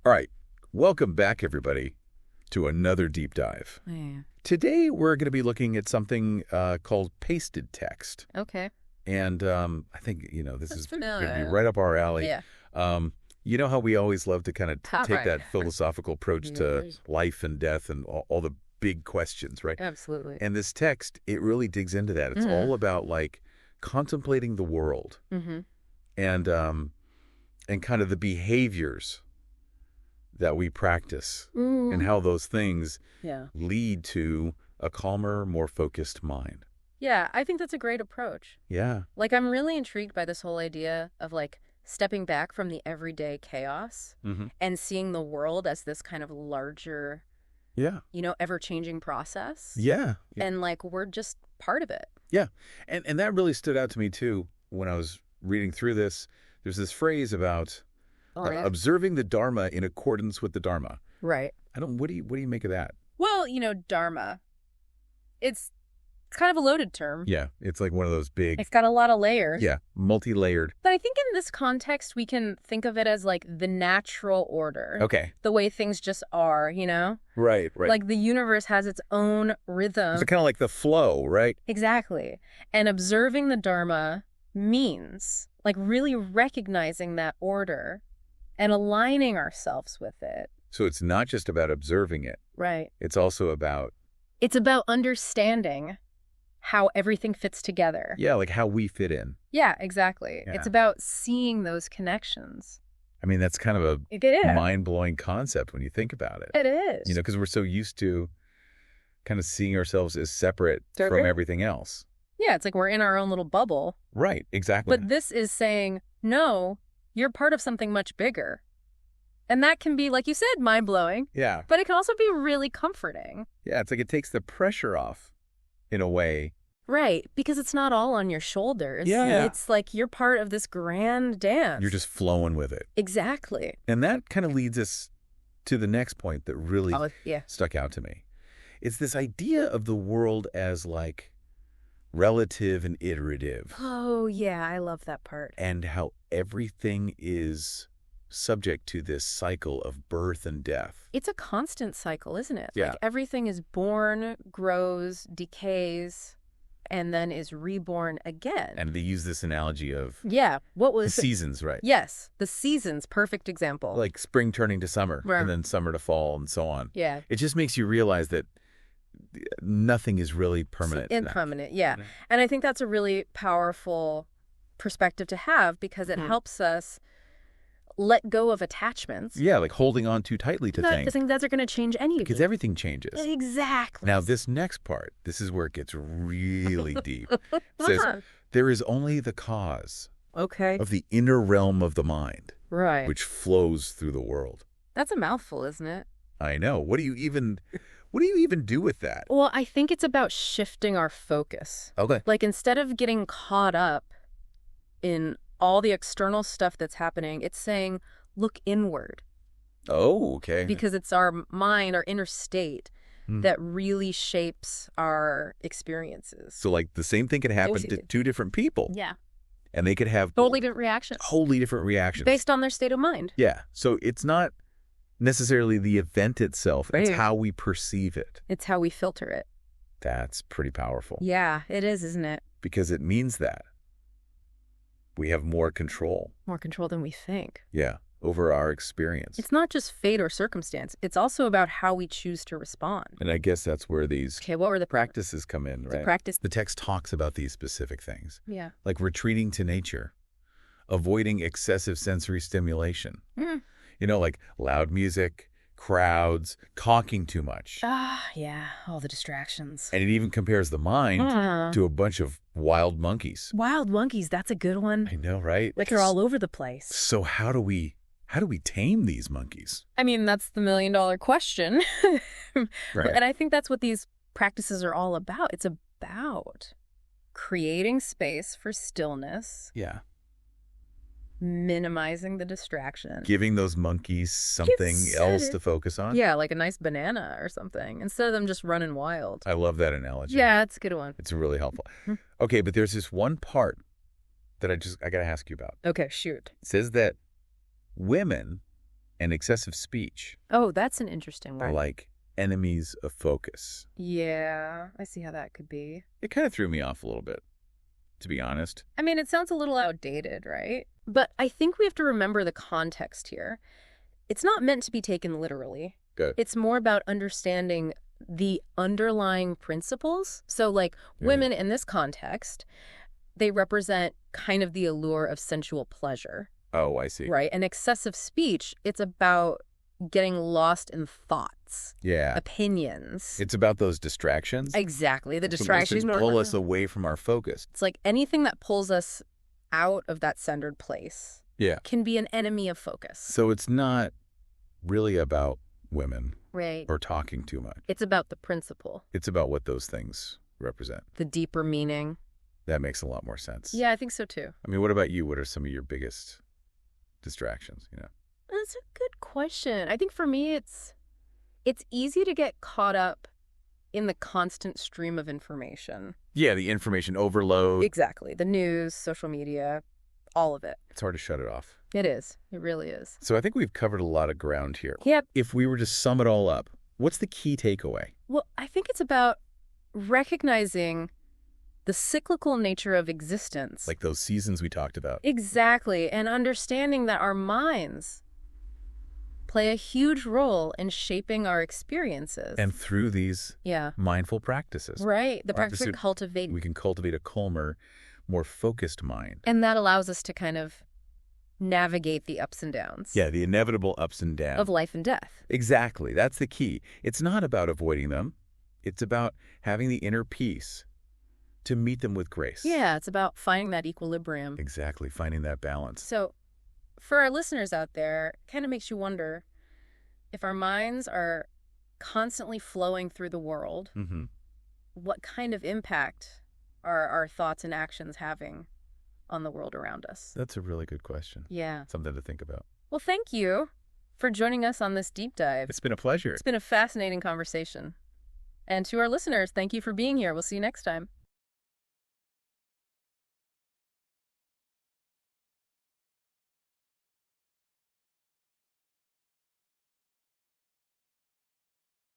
All right, welcome back, everybody, to another deep dive. Yeah. Today, we're going to be looking at something called pasted text. Okay. And I think, this That's is going to be familiar. right up our alley. Yeah. You know how we always love to kind of take Right. that philosophical approach to life and death and all the big questions, right? Absolutely. And this text, it really digs into that. It's all about, like, contemplating the world Mm-hmm. and kind of the behaviors that we practice and how those things Yeah. lead to a calmer, more focused mind. Yeah, I think that's a great approach. Yeah. Like, I'm really intrigued by this whole idea of, like, stepping back from the everyday chaos Mm-hmm. and seeing the world as this kind of larger, Yeah. ever-changing process. Yeah. And, like, we're just part of it. Yeah. And that really stood out to me, too, when I was reading through this. There's this phrase about observing the Dharma in accordance with the Dharma. Right. What do you make of that? Well, Dharma, it's kind of a loaded term. Yeah. It's like one of those big, It's got a lot of layers. yeah, multi-layered. But I think in this context, we can think of it as, like, the natural order. Okay. The way things just are, Right. Like, the universe has its own rhythm. It's kind of like the flow, right? Exactly. And observing the Dharma means, like, really recognizing that order and aligning ourselves with it. So it's not just about observing it. Right. It's also about, It's about understanding how everything fits together. yeah, like how we fit in. Yeah, exactly. Yeah. It's about seeing those connections. I mean, that's kind of a It is. mind-blowing concept when you think about it. It is. Because we're so used to kind of seeing ourselves as separate from Separate. everything else. Yeah, it's like we're in our own little bubble. Right, exactly. But this is saying, no, you're part of something much bigger. And that can be, like you said, mind-blowing, yeah. but it can also be really comforting. Yeah, it's like it takes the pressure off in a way. Right, because it's not all on your shoulders. Yeah. It's like you're part of this grand dance. You're just flowing with it. Exactly. And that kind of leads us to the next point that really Yeah. stuck out to me. It's this idea of the world as like relative and iterative, Oh, yeah, I love that part. and how everything is subject to this cycle of birth and death. It's a constant cycle, isn't it? Yeah. Like, everything is born, grows, decays, and then is reborn again. And they use this analogy of Yeah. What the was seasons, right? Yes, the seasons, perfect example. Like spring turning to summer, Right. and then summer to fall, and so on. Yeah. It just makes you realize that nothing is really permanent. Impermanent, yeah. And I think that's a really powerful perspective to have because it helps us let go of attachments. Yeah, like holding on too tightly to Not things. the things that are going to change anything. Because everything changes. Exactly. Now, this next part, this is where it gets really deep. It says, Uh-huh. there is only the cause Okay. of the inner realm of the mind, Right. which flows through the world. That's a mouthful, isn't it? I know. What do you even do with that? Well, I think it's about shifting our focus. Okay. Like, instead of getting caught up in all the external stuff that's happening, it's saying, look inward. Oh, okay. Because it's our mind, our inner state, Hmm. that really shapes our experiences. So, like, the same thing could happen to two different people. Yeah. And they could have Totally different reactions. Totally different reactions. Based on their state of mind. Yeah. So it's not necessarily the event itself. It's Right. how we perceive it. It's how we filter it. That's pretty powerful. Yeah, it is, isn't it? Because it means that we have more control. More control than we think. Yeah. Over our experience. It's not just fate or circumstance. It's also about how we choose to respond. And I guess that's where these Okay, what were the practices come in, right? The practice? The text talks about these specific things, Yeah. like retreating to nature, avoiding excessive sensory stimulation. Mm. Like loud music, crowds, talking too much. Yeah, all the distractions. And it even compares the mind to a bunch of wild monkeys. Wild monkeys, that's a good one. I know, right? Like, they're all over the place. So how do we tame these monkeys? I mean, that's the million-dollar question. Right. And I think that's what these practices are all about. It's about creating space for stillness, Yeah. minimizing the distraction. Giving those monkeys something else to focus on. Yeah, like a nice banana or something, instead of them just running wild. I love that analogy. Yeah, it's a good one. It's really helpful. Okay, but there's this one part that I got to ask you about. Okay, shoot. It says that women and excessive speech Oh, that's an interesting are one. like enemies of focus. Yeah, I see how that could be. It kind of threw me off a little bit, to be honest. I mean, it sounds a little outdated, right? But I think we have to remember the context here. It's not meant to be taken literally. Good. It's more about understanding the underlying principles. So, like, women in this context, they represent kind of the allure of sensual pleasure. Oh, I see. Right? And excessive speech, it's about getting lost in thoughts. Yeah. Opinions. It's about those distractions. Exactly. The distractions that pull us away from our focus. It's like anything that pulls us out of that centered place can be an enemy of focus. So it's not really about women Right. or talking too much. It's about the principle. It's about what those things represent. The deeper meaning. That makes a lot more sense. Yeah, I think so too. I mean, what about you? What are some of your biggest distractions, That's a good question. I think for me it's easy to get caught up in the constant stream of information. Yeah, the information overload. Exactly. The news, social media, all of it. It's hard to shut it off. It is. It really is. So I think we've covered a lot of ground here. Yep. If we were to sum it all up, what's the key takeaway? Well, I think it's about recognizing the cyclical nature of existence. Like those seasons we talked about. Exactly. And understanding that our minds play a huge role in shaping our experiences. And through these mindful practices. Right. The practice we cultivate. We can cultivate a calmer, more focused mind. And that allows us to kind of navigate the ups and downs. Yeah, the inevitable ups and downs. Of life and death. Exactly. That's the key. It's not about avoiding them. It's about having the inner peace to meet them with grace. Yeah, it's about finding that equilibrium. Exactly, finding that balance. So for our listeners out there, it kind of makes you wonder if our minds are constantly flowing through the world, what kind of impact are our thoughts and actions having on the world around us? That's a really good question. Yeah. Something to think about. Well, thank you for joining us on this deep dive. It's been a pleasure. It's been a fascinating conversation. And to our listeners, thank you for being here. We'll see you next time.